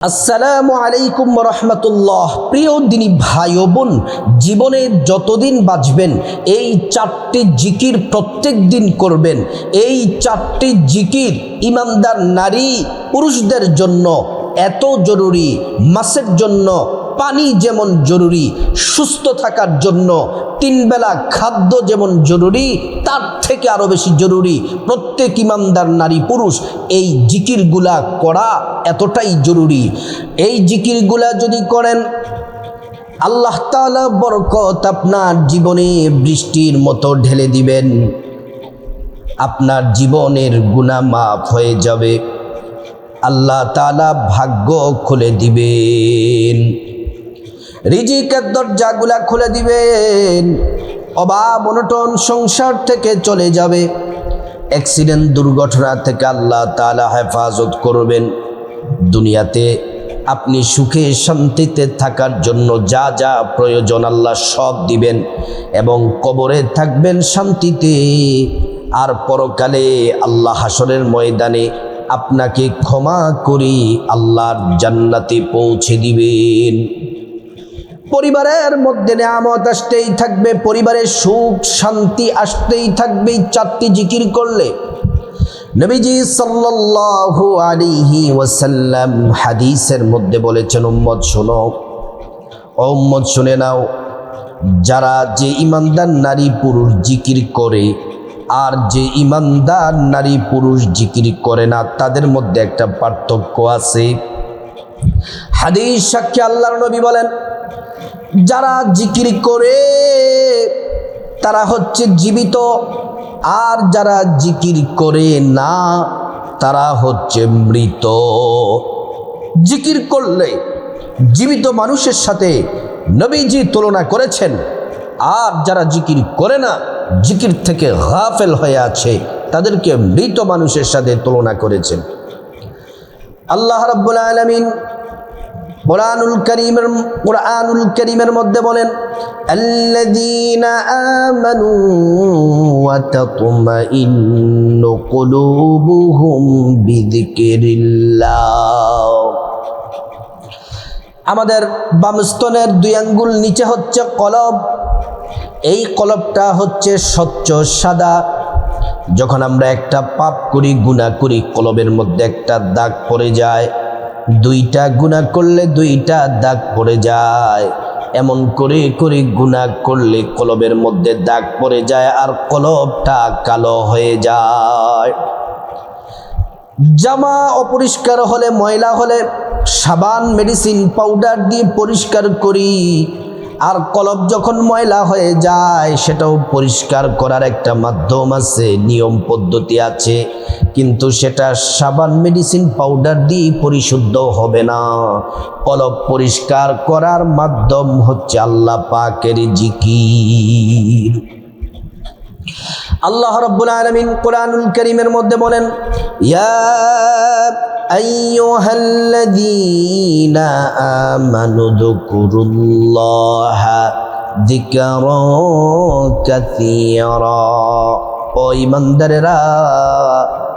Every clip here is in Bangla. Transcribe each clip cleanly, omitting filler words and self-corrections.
আসসালামু আলাইকুম রহমতুল্লাহ। প্রিয় দিনী ভাই ও বোন, জীবনে যতদিন বাঁচবেন এই চারটি জিকির প্রত্যেক দিন করবেন। এই চারটি জিকির ইমানদার নারী পুরুষদের জন্য এত জরুরি, মাসের জন্য পানি যেমন জরুরি, সুস্থ থাকার জন্য 3 বেলা খাদ্য যেমন জরুরি, তার থেকে আরও বেশি জরুরি প্রত্যেক ইমানদার নারী পুরুষ এই জিকিরগুলা করা এতটাই জরুরি। এই জিকিরগুলা যদি করেন, আল্লাহ তাআলা বরকত আপনার জীবনে বৃষ্টির মতো ঢেলে দিবেন। আপনার জীবনের গুনাহ মাফ হয়ে যাবে, আল্লাহ তাআলা ভাগ্য খুলে দিবেন, রিজিকের দরজাগুলা খুলে দিবেন, অভাব অনটন সংসার থেকে চলে যাবে, অ্যাক্সিডেন্ট দুর্ঘটনা থেকে আল্লাহ তাআলা হেফাজত করবেন। দুনিয়াতে আপনি সুখে শান্তিতে থাকার জন্য যা যা প্রয়োজন আল্লাহ সব দিবেন এবং কবরে থাকবেন শান্তিতে। আর পরকালে আল্লাহ হাসরের ময়দানে আপনাকে ক্ষমা করে আল্লাহর জান্নাতে পৌঁছে দিবেন। পরিবারের মধ্যে নিয়ামত আসতেই থাকবে, পরিবারের সুখ শান্তি আসতেই থাকবে চারটি জিকির করলে। নবীজি সাল্লাল্লাহু আলাইহি ওয়াসাল্লাম হাদিসের মধ্যে বলেছেন, উম্মত শোনো, ও উম্মত শুনে নাও, যারা যে ইমানদার নারী পুরুষ জিকির করে আর যে ইমানদার নারী পুরুষ জিকির করে না, তাদের মধ্যে একটা পার্থক্য আছে। হাদিস সাক্ষী আল্লাহর নবী বলেন, যারা জিকির করে তারা হচ্ছে জীবিত, আর যারা জিকির করে না তারা হচ্ছে মৃত। জিকির করলে জীবিত মানুষের সাথে নবীজি তুলনা করেছেন, আর যারা জিকির করে না, জিকির থেকে গাফেল হয়ে আছে, তাদেরকে মৃত মানুষের সাথে তুলনা করেছেন। আল্লাহ রাব্বুল আলামিন কুরআনুল কারীমের মধ্যে বলেন, আল্লাযীনা আমানু ওয়া তাতমাইন্নু কুলুবুহুম বিযিকরিল্লাহ। আমাদের বাম স্তনের 2 আঙ্গুল নিচে হচ্ছে কলব। এই কলবটা হচ্ছে স্বচ্ছ সাদা। যখন আমরা একটা পাপ করি, গুনাহ করি, কলবের মধ্যে একটা দাগ পড়ে যায়। 2টা গুনাহ করলে 2টা দাগ পড়ে যায়। এমন করে করে গুনাহ করলে কলবের মধ্যে দাগ পড়ে যায় আর কলবটা কালো হয়ে যায়। জামা অপরিষ্কার হলে, ময়লা হলে সাবান মেডিসিন পাউডার দিয়ে পরিষ্কার করি, আর কলব যখন ময়লা হয়ে যায় সেটাও পরিষ্কার করার একটা মাধ্যম আছে, নিয়ম পদ্ধতি আছে, কিন্তু সেটা সাবান মেডিসিন পাউডার দিয়ে পরিশুদ্ধ হবে না। কলব পরিষ্কার করার মাধ্যম হচ্ছে আল্লাহ পাকের জিকির। আল্লাহ রাব্বুল আলামিন কুরআনুল কারীমের মধ্যে বলেন, ইয়া আইয়ুহাল্লাযীনা আমানু যকুরুল্লাহা যিকরান কাসীরা। ও ঈমানদারেরা,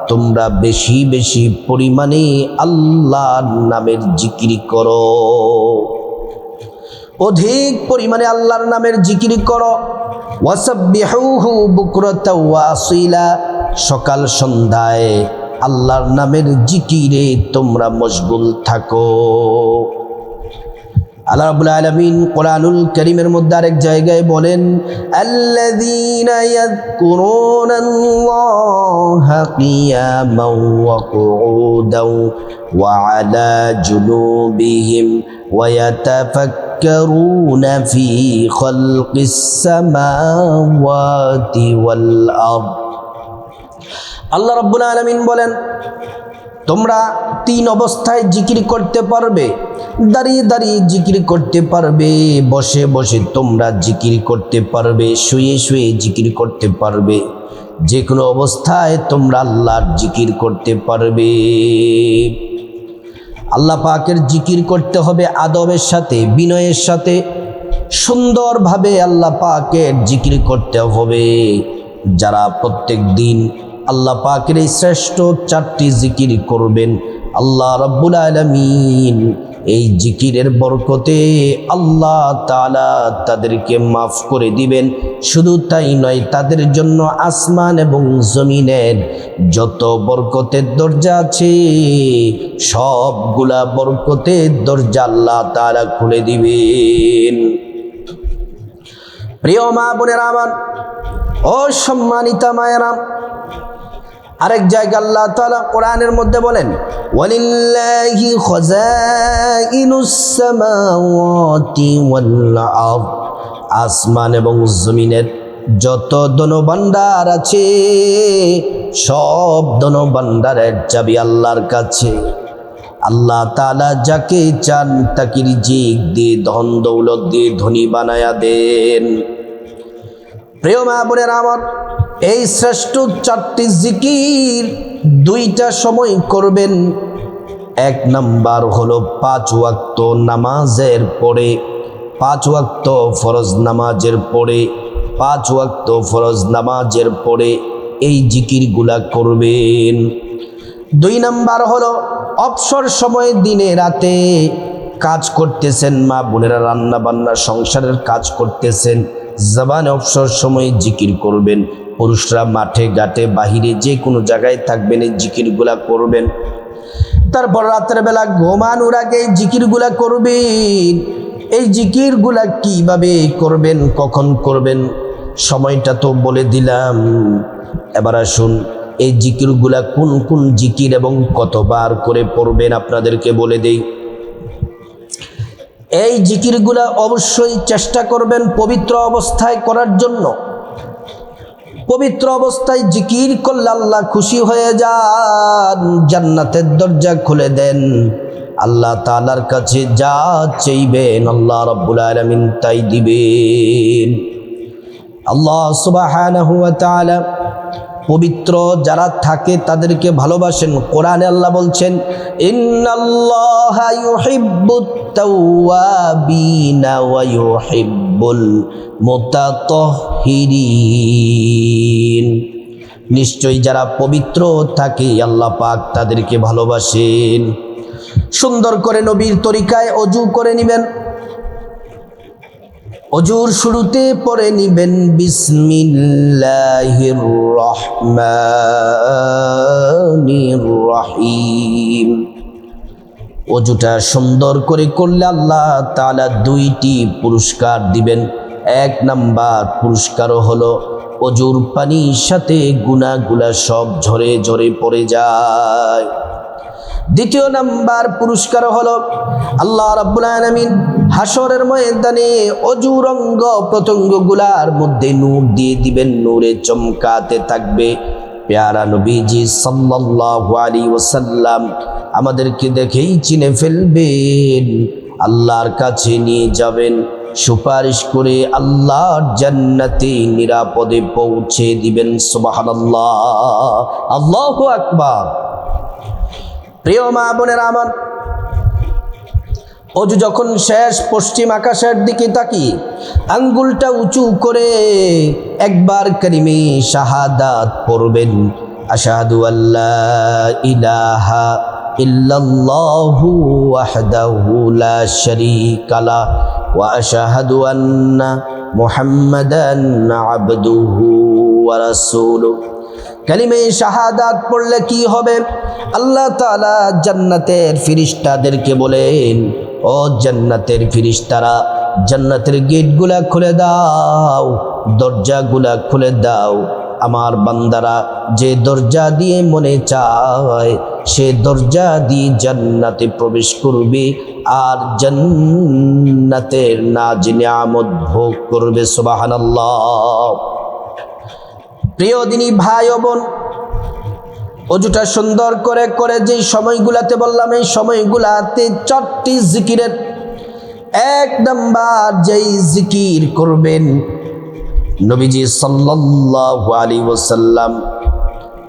তোমরা বেশি বেশি পরিমাণে আল্লাহর নামের জিকির করো, অধিক পরিমাণে আল্লাহর নামের জিকির করো। ওয়াসাব্বিহুহু বুকরাতাও ওয়া আসীলা। সকাল সন্ধ্যায় আল্লাহর নামের জিকিরে তোমরা মশগুল থাকো। আল্লাহ রাব্বুল আলামিন কুরআনুল কারীমের মধ্যে আরেক জায়গায় বলেন, আল্লাযীনা ইয়াযকুরুনাল্লাহা কিয়ামান ওয়া কুউদান ওয়া আলা জুনুবিহিম ওয়া ইয়াতাফাক্কারুনা ফি খালকিস সামাওয়াতি ওয়াল আরদ। আল্লাহ রাব্বুল আলামিন বলেন, তোমরা 3 অবস্থায় জিকির করতে পারবে। দাঁড়িয়ে দাঁড়িয়ে জিকির করতে পারবে, বসে বসে তোমরা জিকির করতে পারবে, শুয়ে শুয়ে জিকির করতে পারবে। যে কোনো অবস্থায় তোমরা আল্লাহর জিকির করতে পারবে। আল্লাহ পাকের জিকির করতে হবে আদবের সাথে, বিনয়ের সাথে, সুন্দরভাবে আল্লাহ পাকের জিকির করতে হবে। যারা প্রত্যেক দিন আল্লাহ পাকের এই শ্রেষ্ঠ 4টি জিকির করবেন, আল্লাহ রাব্বুল আলামিন এই জিকিরের বরকতে আল্লাহ তাআলা তাদেরকে মাফ করে দিবেন। শুধু তাই নয়, তাদের জন্য আসমান এবং জমিনের যত বরকতের দরজা আছে সবগুলা বরকতের দরজা আল্লাহ তাআলা খুলে দিবেন। প্রিয় মা বোনেরা আমার, ও সম্মানিতা মায়েরা, আরেক জায়গা আল্লাহ তাআলা কোরআনের মধ্যে বলেন, ওয়ালিল্লাহি খাযাইনুস সামাওয়াতি ওয়াল আরদ, আসমান এবং জমিনের যত ধনভাণ্ডার আছে সব ধনভাণ্ডারের চাবি আল্লাহর কাছে। আল্লাহ তাআলা যাকে চান তাকে রিজিক দিয়ে ধন দৌলত দিয়ে ধনী বানায়া দেন। প্রিয় মা বোনেরা আমার, এই শ্রেষ্ঠ 4টি জিকির 2টা সময় করবেন। 1 নাম্বার হলো 5 ওয়াক্ত নামাজের পরে, 5 ওয়াক্ত ফরজ নামাজের পরে, 5 ওয়াক্ত ফরজ নামাজের পরে এই জিকিরগুলা করবেন। 2 নাম্বার হলো অবসর সময়ে দিনে রাতে কাজ করতেছেন মা বোনেরা, রান্না বান্না সংসারের কাজ করতেছেন, জবানে অবসর সময়ে জিকির করবেন। পুরুষরা মাঠে ঘাটে বাহিরে যে কোনো জায়গায় থাকবেন এই জিকিরগুলা করবেন। তারপর রাতের বেলা ঘুমানোর আগে এই জিকিরগুলা করবেন। এই জিকিরগুলা কিভাবে করবেন, কখন করবেন, সময়টা তো বলে দিলাম। এবার আসুন এই জিকিরগুলা কোন কোন জিকির এবং কতবার করে পড়বেন আপনাদেরকে বলে দেই। এই জিকিরগুলা অবশ্যই চেষ্টা করবেন পবিত্র অবস্থায় করার জন্য। পবিত্র অবস্থায় জিকির করলে আল্লাহ খুশি হয়ে যান, জান্নাতের দরজা খুলে দেন। আল্লাহ তাআলার কাছে যা চাইবেন আল্লাহ রাব্বুল আলামিন তাই দিবেন। আল্লাহ সুবহানাহু ওয়া তাআলা পবিত্র যারা থাকে তাদেরকে ভালোবাসেন। কোরআনে আল্লাহ বলছেন, ইন্নাল্লাহা ইউহিব্বুত তাওয়াবিনা ওয়া ইউহিব্বুল মুতাতাহহিরিন। নিশ্চয়ই যারা পবিত্র থাকে আল্লাহ পাক তাদেরকে ভালোবাসেন। সুন্দর করে নবীর তরিকায় ওযু করে নেবেন। অজুর শুরুতে পড়ে নিবেন বিসমিল্লাহির রহমানির রহিম। অজুটা সুন্দর করে করলে আল্লাহ তাআলা 2টি পুরস্কার দিবেন। 1 নাম্বার পুরস্কার হলো অজুর পানির সাথে গুনাহগুলা সব ঝরে ঝরে পড়ে যায়। 2 নাম্বার পুরস্কার হলো আল্লাহ রাব্বুল আলামিন হাসরের ময়দানে অজুর অঙ্গ প্রত্যঙ্গগুলার মধ্যে নূর দিয়ে দিবেন, নূরে চমকাতে থাকবে। প্যারা নবীজি সাল্লাল্লাহু আলাইহি ওয়াসাল্লাম আমাদেরকে দেখেই চিনে ফেলবেন, আল্লাহর কাছে নিয়ে যাবেন, সুপারিশ করে আল্লাহর জান্নাতে নিরাপদে পৌঁছে দিবেন। সুবহানাল্লাহ, আল্লাহু আকবার। প্রিয় মা বোনেরা আমার, অজু যখন শেষ, পশ্চিম আকাশের দিকে তাকিয়ে আঙ্গুলটা উঁচু করে একবার কালিমে শাহাদাত পড়বেন। আশহাদু আল্লা ইলাহা ইল্লাল্লাহু ওয়াহদাহু লা শারীকা লাহু ওয়া আশহাদু আন্না মুহাম্মাদান আবদুহু ওয়া রাসূলুহু। কালিমে শাহাদাত পড়লে কি হবে? আল্লাহ তাআলা জান্নাতের ফেরেশতাদেরকে বলেন, ও জান্নাতের ফেরেশতারা, জান্নাতের গেটগুলা খুলে দাও, দরজাগুলা খুলে দাও। আমার বান্দারা যে দরজা দিয়ে মনে চায় সে দরজা দিয়ে জান্নাতে প্রবেশ করবে আর জান্নাতের নাজ নিয়ামত ভোগ করবে। সুবহানাল্লাহ। প্রিয় দিনী ভাই ও বোন, অজুটা সুন্দর করে করে যেই সময়গুলাতে বললাম এই সময়গুলাতে 4টি জিকিরের 1 নাম্বার যেই জিকির করবেন, নবীজি সাল্লাল্লাহু আলাইহি ওয়াসাল্লাম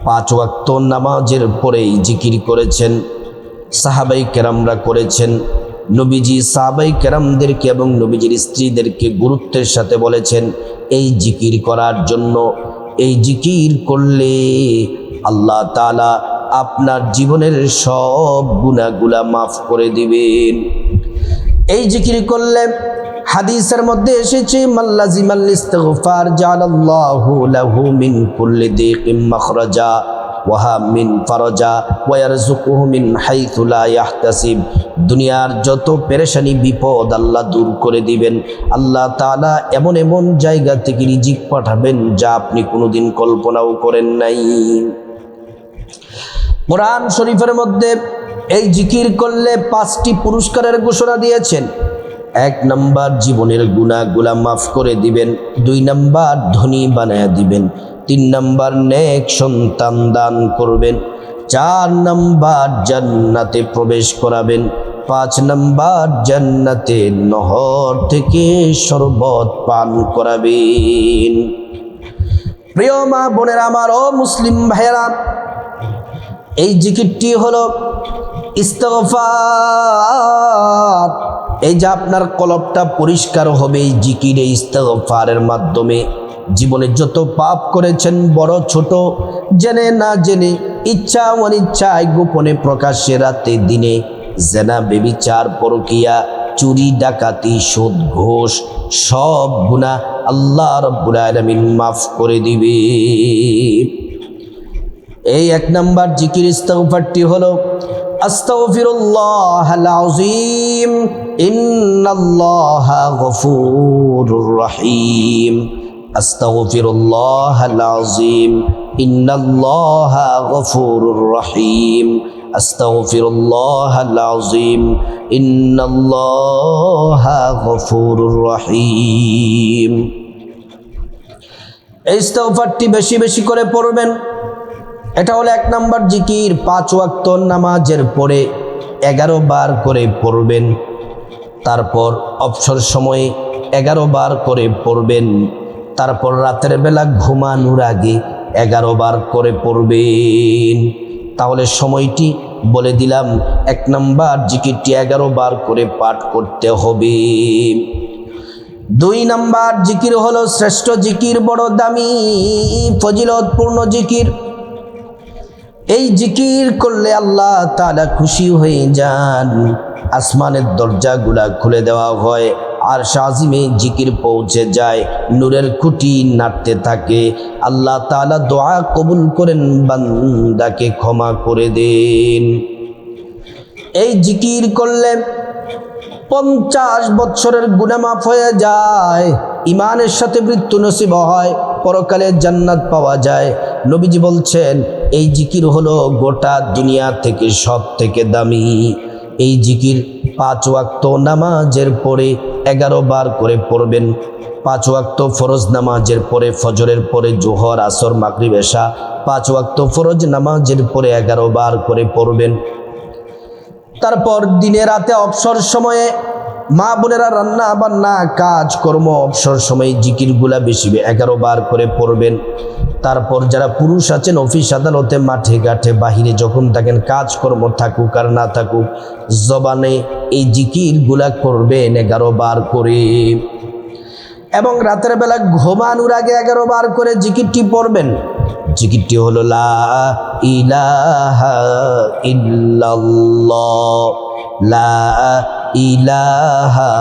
5 ওয়াক্ত নামাজের পরেই জিকির করেছেন, সাহাবাই কেরামরা করেছেন। নবীজি সাহাবাই কেরামদেরকে এবং নবীজির স্ত্রীদেরকে গুরুত্বের সাথে বলেছেন এই জিকির করার জন্য। এই জিকির করলে আল্লাহ তাআলা আপনার জীবনের সব গুনাহগুলা মাফ করে দিবেন। এই জিকির করলে হাদিসের মধ্যে এসেছে মাল্লাজিমাল ইস্তিগফার জাআলাল্লাহু লাহু মিন কুল্লি দিকিম মাখরাজা ওয়া হামিন ফারাজা ওয়া ইয়ারযুকুহু মিন হাইথু লা ইয়াহতাসিব। দুনিয়ার যত পেরেশানি বিপদ আল্লাহ দূর করে দিবেন। আল্লাহ তাআলা এমন এমন জায়গা থেকে রিজিক পাঠাবেন যা আপনি কোনোদিন কল্পনাও করেন নাই। কোরআন শরীফের মধ্যে এই জিকির করলে 5টি পুরস্কারের ঘোষণা দিয়েছেন। 1 নাম্বার জীবনের গুনাহগুলা মাফ করে দিবেন, 2 নাম্বার ধনী বানায়া দিবেন, 3 নাম্বার নেক সন্তান দান করবেন, 4 নাম্বার জান্নাতে প্রবেশ করাবেন, 5 নাম্বার জান্নাতের নহর থেকে শরবত পান করাবেন। প্রিয় মা বোনেরা আমার, ও মুসলিম ভাইয়েরা, এই জিকিরটি হলো ইস্তিগফার। এই যে আপনার কলবটা পরিষ্কার হবে এই জিকির, এই ইস্তিগফারের মাধ্যমে। জীবনে যত পাপ করেছেন বড় ছোট, জেনে না জেনে, ইচ্ছা অনিচ্ছায়, গোপনে প্রকাশ্যে, রাতে দিনে, জেনা বেবিচার পরকিয়া, চুরি ডাকাতি সুদ ঘোষ, সব গুনাহ আল্লাহ রাব্বুল আলামিন মাফ করে দিবে। এই 1 নাম্বার জিকির ইস্তিগফারটি হলো আস্তাগফিরুল্লাহাল আযীম ইন্নাল্লাহা গফুরুর রহিম। আস্তাগফিরুল্লাহাল আযীম ইন্নাল্লাহা গফুরুর রহিম। আস্তাগফিরুল্লাহাল আযীম ইন্নাল্লাহা গফুরুর রহিম। এই ইস্তিগফারটি বেশি বেশি করে পড়বেন। এটা হলো 1 নাম্বার জিকির। 5 ওয়াক্ত নামাজের পরে 11 বার করে পড়বেন। তারপর অবসর সময়ে 11 বার করে পড়বেন। তারপর রাতের বেলা ঘুমানোর আগে 11 বার করে পড়বেন। তাহলে সময়টি বলে দিলাম। 1 নাম্বার জিকিরটি 11 বার করে পাঠ করতে হবে। 2 নাম্বার জিকির হলো শ্রেষ্ঠ জিকির, বড় দামি ফজিলতপূর্ণ জিকির। এই জিকির করলে আল্লাহ তাআলা খুশি হয়ে যান, আসমানের দরজাগুলা খুলে দেওয়া হয়, আর শাজিমে জিকির পৌঁছে যায়, নূরের খুঁটি নাড়তে থাকে। আল্লাহ তাআলা দোয়া কবুল করেন, বান্দাকে ক্ষমা করে দেন। এই জিকির করলে 50 বছরের গুনাহ মাফ হয়ে যায়, ইমানের সাথে মৃত্যু নসিব হয়, পরকালে জান্নাত পাওয়া যায়। নবীজি বলছেন এই জিকির হলো গোটা দুনিয়া থেকে সব থেকে দামি। এই জিকির 5 ওয়াক্ত নামাজের পরে 11 বার করে পড়বেন। 5 ওয়াক্ত ফরজ নামাজের পরে, ফজরের পরে, জোহর, আসর, মাগরিব, এশা, 5 ওয়াক্ত ফরজ নামাজের পরে 11 বার করে পড়বেন। তারপর দিনে রাতে অবসর সময়ে মা বোনেরা রান্না বান্না কাজ কর্ম অবসর সময়ে জিকিরগুলা বেশি 11 বার করে পড়বেন। তারপর যারা পুরুষ আছেন অফিস আদালতে, মাঠে ঘাটে, বাহিরে যখন থাকেন, কাজকর্ম থাকুক আর না থাকুক, জবানে এই জিকিরগুলা করবেন 11 বার করে। এবং রাতের বেলা ঘুমানোর আগে 11 বার করে জিকিরটি পড়বেন। জিকিরটি হলো লা ইলাহা ইল্লাল্লাহ, লা ইলাহা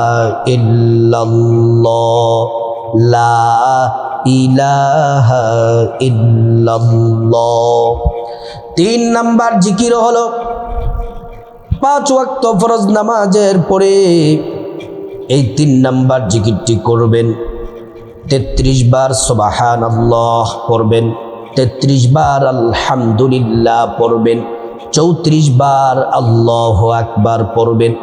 ইল্লাল্লাহ, লা ইলাহা ইল্লাল্লাহ। 3 নাম্বার জিকির হলো 5 ওয়াক্ত ফরজ নামাজের পরে এই 3 নাম্বার জিকিরটি করবেন। 33 বার সুবহানাল্লাহ পড়বেন, 33 বার আলহামদুলিল্লাহ পড়বেন, 34 বার আল্লাহু আকবার পড়বেন।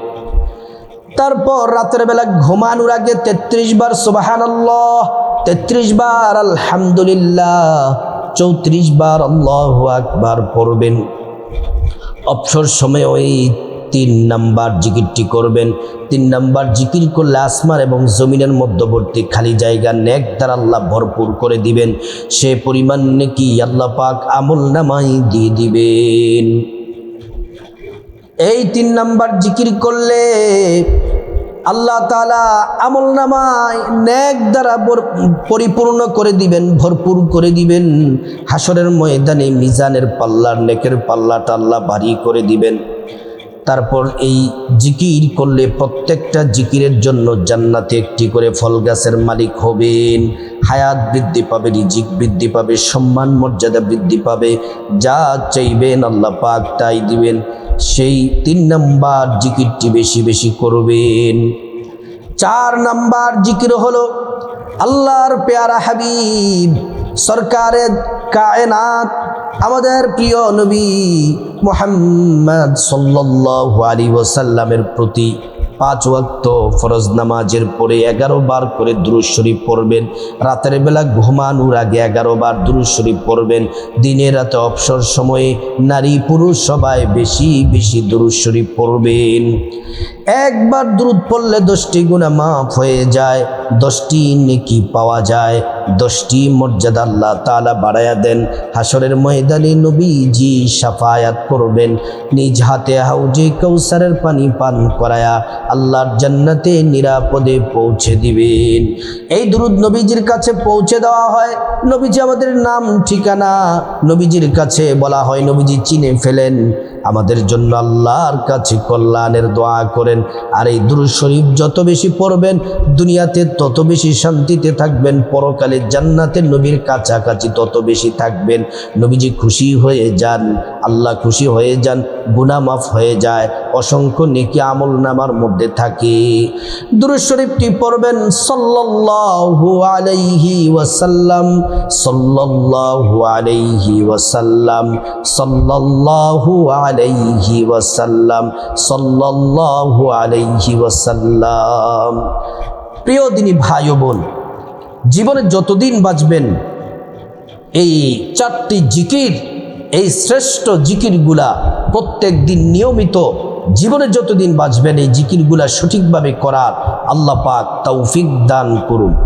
তারপর রাতের বেলা ঘুমানোর আগে 33 বার সুবহানাল্লাহ, 33 বার আলহামদুলিল্লাহ, 34 বার আল্লাহু আকবার পড়বেন। অবসর সময় ওই 3 নাম্বার জিকিরটি করবেন। 3 নাম্বার জিকির করলে আসমান এবং জমিনের মধ্যবর্তী খালি জায়গা নেক দ্বারা আল্লাহ ভরপুর করে দিবেন। সে পরিমাণ নেকি আল্লাহ পাক আমল নামায় দিয়ে দিবেন। এই 3 নাম্বার জিকির করলে আল্লাহ তাআলা আমলনামায় নেক দ্বারা পরিপূর্ণ করে দিবেন, ভরপুর করে দিবেন। হাসরের ময়দানে মিজানের পাল্লার নেকের পাল্লাটা আল্লাহ ভারী করে দিবেন। তারপর এই জিকির করলে প্রত্যেকটা জিকিরের জন্য জান্নাতে একটি করে ফল গাছের মালিক হবেন। হায়াত বৃদ্ধি পাবে, রিজিক বৃদ্ধি পাবে, সম্মান মর্যাদা বৃদ্ধি পাবে। যা চাইবেন আল্লাহ পাক তাই দিবেন। সেই 3 নাম্বার জিকিরটি বেশি বেশি করবেন। 4 নাম্বার জিকির হলো আল্লাহর পেয়ারা হাবিব সরকারে কায়নাত আমাদের প্রিয় নবী মুহাম্মদ সাল্লাল্লাহু আলাইহি ওয়াসাল্লামের প্রতি 5 ওয়াক্ত ফরজ নামাজের পরে 11 বার করে দুরূদ শরীফ পড়বেন। রাতের বেলা ঘুমানোর আগে 11 বার দুরূদ শরীফ পড়বেন। দিনে রাতে অবসর সময়ে নারী পুরুষ সবাই বেশি বেশি দুরূদ শরীফ পড়বেন। একবার দুরূদ পড়লে 10টি গুনাহ মাফ হয়ে যায়, 10টি নেকি পাওয়া যায়, 10টি মর্যাদা আল্লাহ তাআলা বাড়ায়া দেন। হাসরের ময়দানে নবীজি শাফায়াত করবেন, নিজ হাতে হাউজে কাউসারের পানি পান করায়া আল্লাহর জান্নাতে নিরাপদে পৌঁছে দিবেন। এই দুরূদ নবীজির কাছে পৌঁছে দেওয়া হয়। নবীজি আমাদের নাম ঠিকানা নবীজির কাছে বলা হয়, নবীজি চিনে ফেলেন। আমাদের জন্য আল্লাহর কাছে কল্যাণের দোয়া করেন। আর এই দুরূদ শরীফ যত বেশি পড়বেন দুনিয়াতে তত বেশি শান্তিতে থাকবেন, পরকালে জান্নাতের নবীর কাছাকাছি তত বেশি থাকবেন। নবীজি খুশি হয়ে যান, আল্লাহ খুশি হয়ে যান, গুনাহ মাফ হয়ে যায়, অসংখ্য নেকি আমল নামার মধ্যে থাকে। দুরূদ শরীফটি পড়বেন সাল্লাল্লাহু আলাইহি ওয়াসাল্লাম, সাল্লাল্লাহু আলাইহি ওয়াসাল্লাম, সাল্লাল্লাহু আলাইহি ওয়াসাল্লাম, সাল্লাল্লাহু আলাইহি ওয়াসাল্লাম। প্রিয় দিনী ভাই ও বোন, জীবনে যতদিন বাঁচবেন এই 4টি জিকির, এই শ্রেষ্ঠ জিকিরগুলা প্রত্যেক দিন নিয়মিত জীবনে যতদিন বাঁচবেন এই জিকিরগুলা সঠিকভাবে করার আল্লাহ পাক তৌফিক দান করুন।